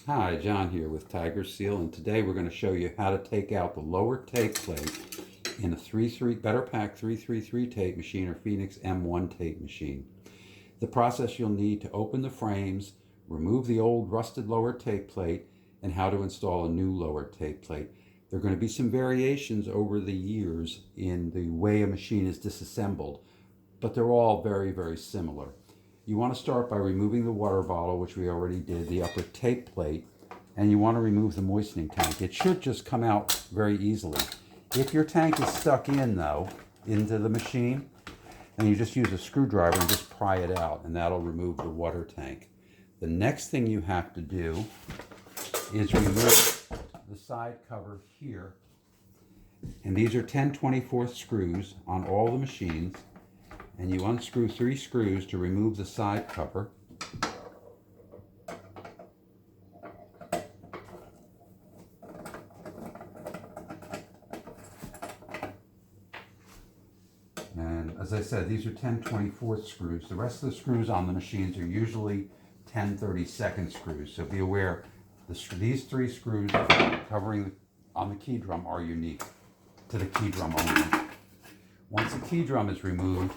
Hi, John here with Tiger Seal, and today we're going to show you how to take out the lower tape plate in a Better Pack 333 tape machine or Phoenix M1 tape machine. The process you'll need to open the frames, remove the old rusted lower tape plate, and how to install a new lower tape plate. There are going to be some variations over the years in the way a machine is disassembled, but they're all very, very similar. You want to start by removing the water bottle, which we already did, the upper tape plate, and you want to remove the moistening tank. It should just come out very easily. If your tank is stuck in, though, into the machine, then you just use a screwdriver and just pry it out, and that'll remove the water tank. The next thing you have to do is remove the side cover here. And these are 10/24 screws on all the machines. And you unscrew 3 screws to remove the side cover. And as I said, these are 10/24 screws. The rest of the screws on the machines are usually 10/32 screws. So be aware, these 3 screws covering on the key drum are unique to the key drum only. Once the key drum is removed,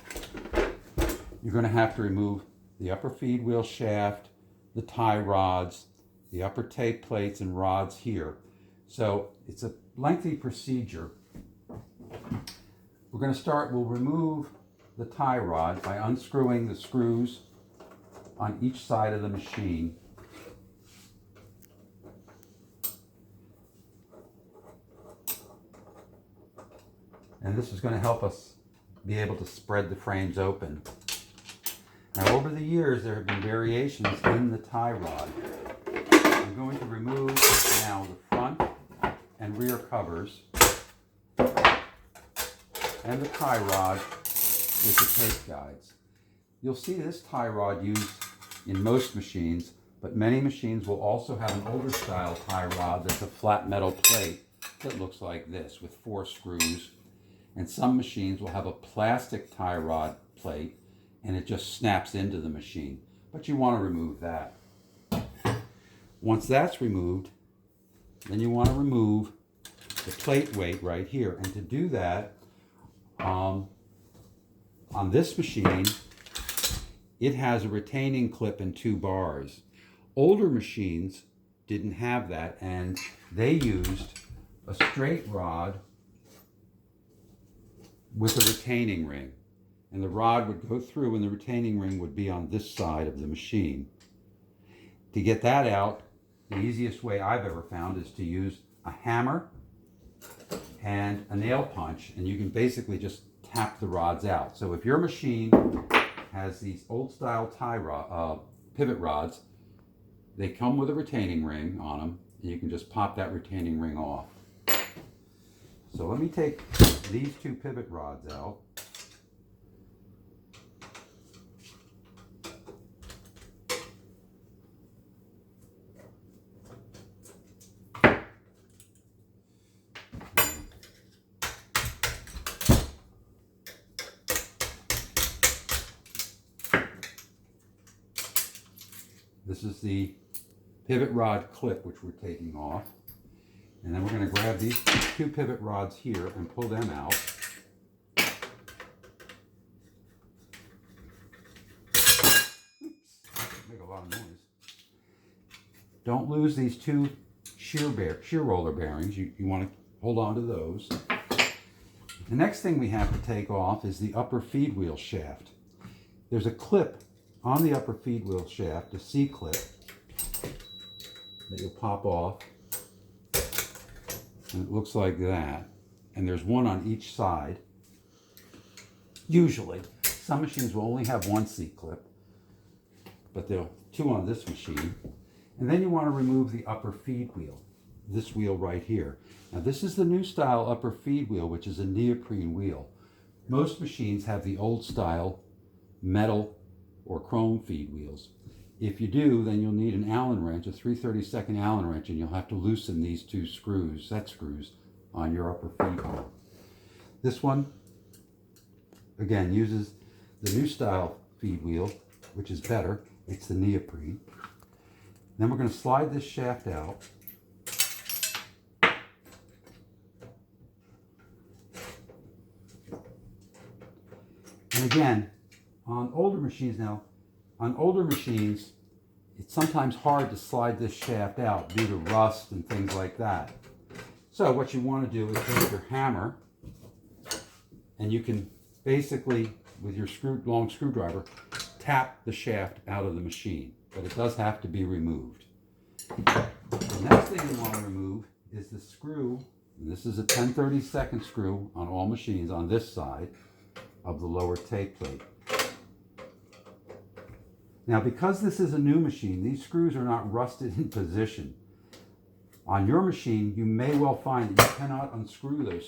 you're going to have to remove the upper feed wheel shaft, the tie rods, the upper tape plates and rods here. So it's a lengthy procedure. We'll remove the tie rod by unscrewing the screws on each side of the machine. And this is going to help us be able to spread the frames open. Now, over the years, there have been variations in the tie rod. I'm going to remove now the front and rear covers and the tie rod with the tape guides. You'll see this tie rod used in most machines, but many machines will also have an older style tie rod that's a flat metal plate that looks like this with 4 screws. And some machines will have a plastic tie rod plate and it just snaps into the machine. But you want to remove that. Once that's removed, then you want to remove the plate weight right here. And to do that, on this machine, it has a retaining clip and 2 bars. Older machines didn't have that, and they used a straight rod with a retaining ring, and the rod would go through and the retaining ring would be on this side of the machine. To get that out, the easiest way I've ever found is to use a hammer and a nail punch, and you can basically just tap the rods out. So if your machine has these old style pivot rods, they come with a retaining ring on them, and you can just pop that retaining ring off. So let me take these 2 pivot rods out. This is the pivot rod clip which we're taking off. And then we're going to grab these 2 pivot rods here and pull them out. Oops, make a lot of noise. Don't lose these 2 shear roller bearings. You want to hold on to those. The next thing we have to take off is the upper feed wheel shaft. There's a clip on the upper feed wheel shaft, a C-clip, that you'll pop off. And it looks like that. And there's one on each side. Usually. Some machines will only have 1 C-clip, but there are 2 on this machine. And then you want to remove the upper feed wheel, this wheel right here. Now this is the new style upper feed wheel, which is a neoprene wheel. Most machines have the old style metal or chrome feed wheels. If you do, then you'll need an Allen wrench, a 3/32 Allen wrench, and you'll have to loosen these 2 set screws on your upper feed wheel. This one, again, uses the new style feed wheel, which is better. It's the neoprene. Then we're going to slide this shaft out. And again, on older machines it's sometimes hard to slide this shaft out due to rust and things like that. So what you want to do is take your hammer, and you can basically, with your long screwdriver, tap the shaft out of the machine, but it does have to be removed. The next thing you want to remove is the screw, and this is a 10/32 screw on all machines on this side of the lower take plate. Now, because this is a new machine, these screws are not rusted in position. On your machine, you may well find that you cannot unscrew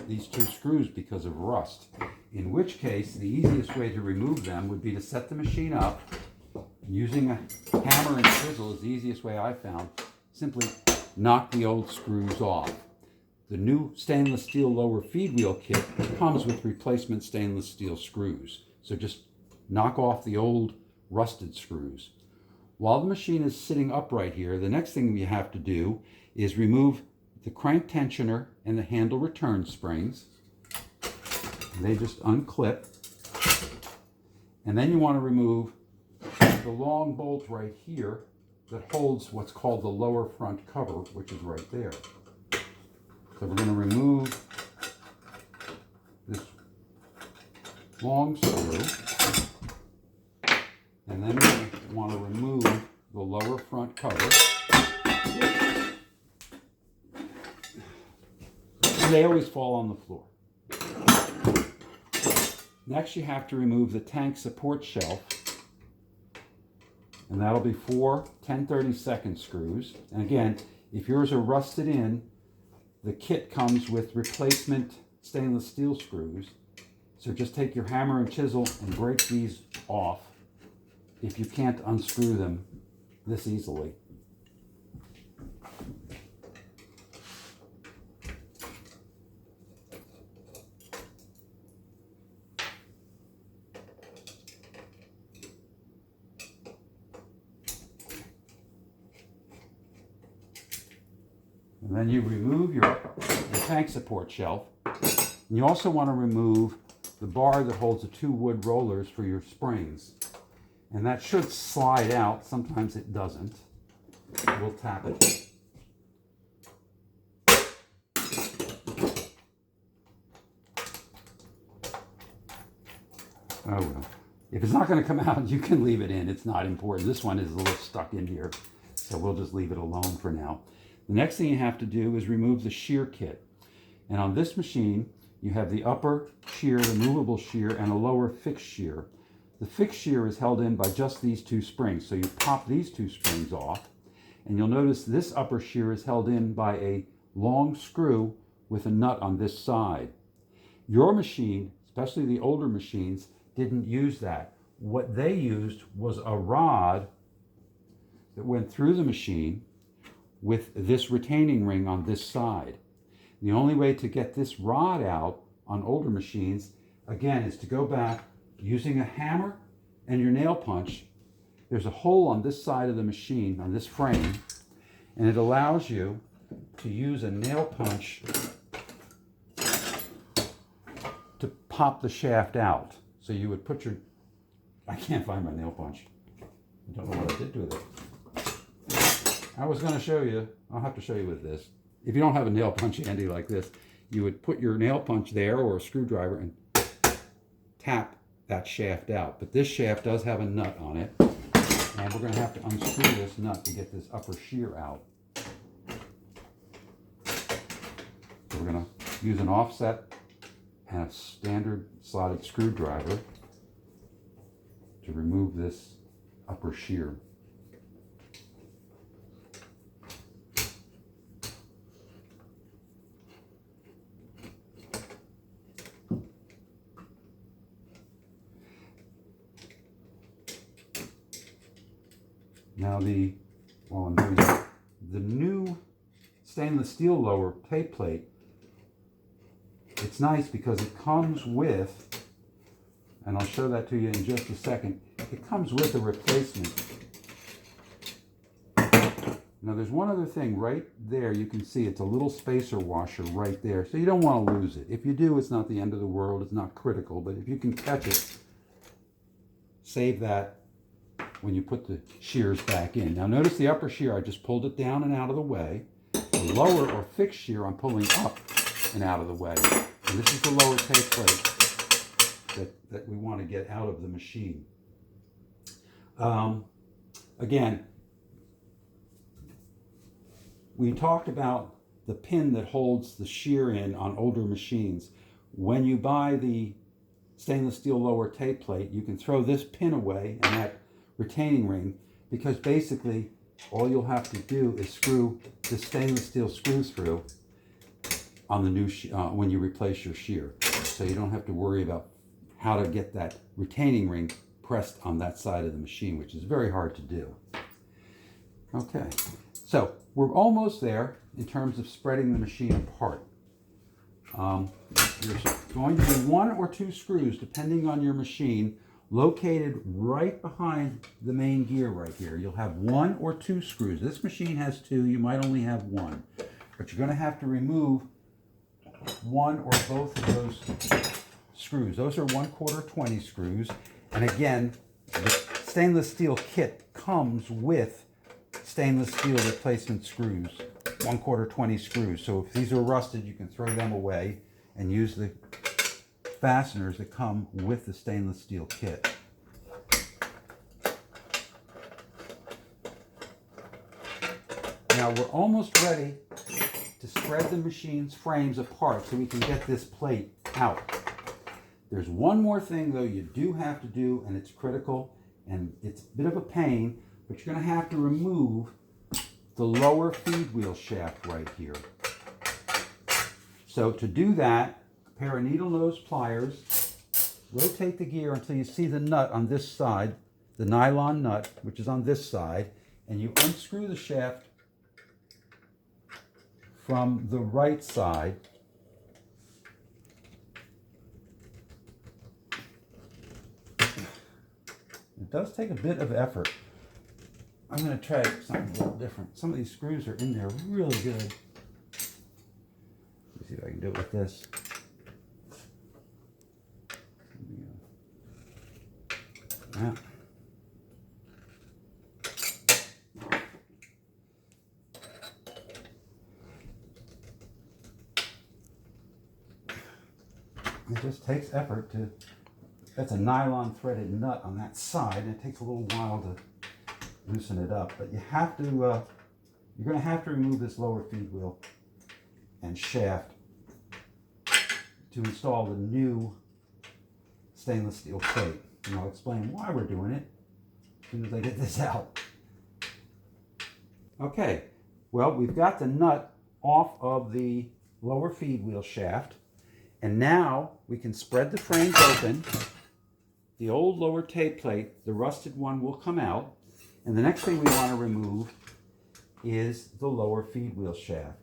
these two screws because of rust, in which case the easiest way to remove them would be to set the machine up using a hammer and chisel. Is the easiest way I found. Simply knock the old screws off. The new stainless steel lower feed wheel kit comes with replacement stainless steel screws. So just knock off the old rusted screws. While the machine is sitting upright here, the next thing we have to do is remove the crank tensioner and the handle return springs. They just unclip. And then you want to remove the long bolt right here that holds what's called the lower front cover, which is right there. So we're going to remove this long screw, and then we want to remove the lower front cover. And they always fall on the floor. Next, you have to remove the tank support shelf, and that'll be 4 10/32 screws. And again, if yours are rusted in, the kit comes with replacement stainless steel screws. So just take your hammer and chisel and break these off if you can't unscrew them this easily. And then you remove your tank support shelf. And you also want to remove the bar that holds the 2 wood rollers for your springs. And that should slide out. Sometimes it doesn't. We'll tap it. Oh well. If it's not going to come out, you can leave it in. It's not important. This one is a little stuck in here, so we'll just leave it alone for now. The next thing you have to do is remove the shear kit. And on this machine, you have the upper shear, the movable shear, and a lower fixed shear. The fixed shear is held in by just these 2 springs. So you pop these 2 springs off, and you'll notice this upper shear is held in by a long screw with a nut on this side. Your machine, especially the older machines, didn't use that. What they used was a rod that went through the machine with this retaining ring on this side. The only way to get this rod out on older machines, again, is to go back using a hammer and your nail punch. There's a hole on this side of the machine, on this frame, and it allows you to use a nail punch to pop the shaft out. So you would put your, I can't find my nail punch. I don't know what I did with it. I was going to show you, I'll have to show you with this. If you don't have a nail punch handy like this, you would put your nail punch there or a screwdriver and tap that shaft out. But this shaft does have a nut on it, and we're going to have to unscrew this nut to get this upper shear out. So we're going to use an offset and a standard slotted screwdriver to remove this upper shear. Now while I'm doing that, the new stainless steel lower tape plate, it's nice because it comes with, and I'll show that to you in just a second, it comes with a replacement Now there's one other thing right there. You can see it's a little spacer washer right there. So you don't want to lose it. If you do, it's not the end of the world. It's not critical. But if you can catch it, save that when you put the shears back in. Now notice the upper shear, I just pulled it down and out of the way. The lower or fixed shear, I'm pulling up and out of the way. And this is the lower take plate that we want to get out of the machine. Again, we talked about the pin that holds the shear in on older machines. When you buy the stainless steel lower take plate, you can throw this pin away and that retaining ring, because basically all you'll have to do is screw the stainless steel screw through on the new when you replace your shear. So you don't have to worry about how to get that retaining ring pressed on that side of the machine, which is very hard to do. Okay, so we're almost there in terms of spreading the machine apart. There's going to be 1 or 2 screws, depending on your machine, located right behind the main gear right here. You'll have 1 or 2 screws. This machine has 2, you might only have 1. But you're going to have to remove 1 or both of those screws. Those are 1/4 20 screws. And again, the stainless steel kit comes with stainless steel replacement screws, 1/4 20 screws. So if these are rusted, you can throw them away and use the fasteners that come with the stainless steel kit. Now we're almost ready to spread the machine's frames apart so we can get this plate out. There's one more thing though you do have to do, and it's critical, and it's a bit of a pain, but you're going to have to remove the lower feed wheel shaft right here. So to do that, a pair of needle nose pliers, rotate the gear until you see the nut on this side, the nylon nut, which is on this side, and you unscrew the shaft from the right side. It does take a bit of effort. I'm going to try something a little different. Some of these screws are in there really good. Let me see if I can do it with this. Yeah. It just takes effort to, that's a nylon threaded nut on that side, and it takes a little while to loosen it up. But you have to, you're going to have to remove this lower feed wheel and shaft to install the new stainless steel plate. And I'll explain why we're doing it as soon as I get this out. Okay, well, we've got the nut off of the lower feed wheel shaft. And now we can spread the frames open. The old lower tape plate, the rusted one, will come out. And the next thing we want to remove is the lower feed wheel shaft.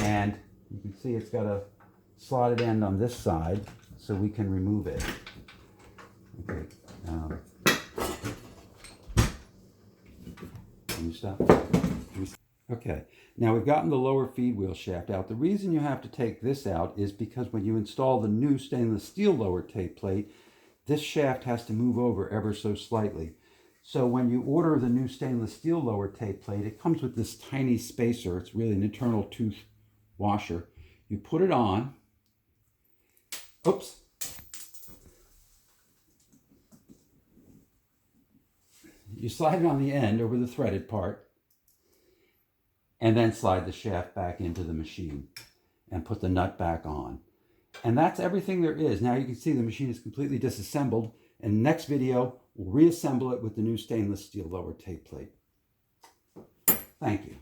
And you can see it's got a slotted end on this side, so we can remove it. Okay. Can you stop? Okay, now we've gotten the lower feed wheel shaft out. The reason you have to take this out is because when you install the new stainless steel lower tape plate, this shaft has to move over ever so slightly. So when you order the new stainless steel lower tape plate, it comes with this tiny spacer. It's really an internal tooth washer. You put it on. Oops. You slide it on the end over the threaded part, and then slide the shaft back into the machine and put the nut back on. And that's everything there is. Now you can see the machine is completely disassembled. In the next video, we'll reassemble it with the new stainless steel lower tape plate. Thank you.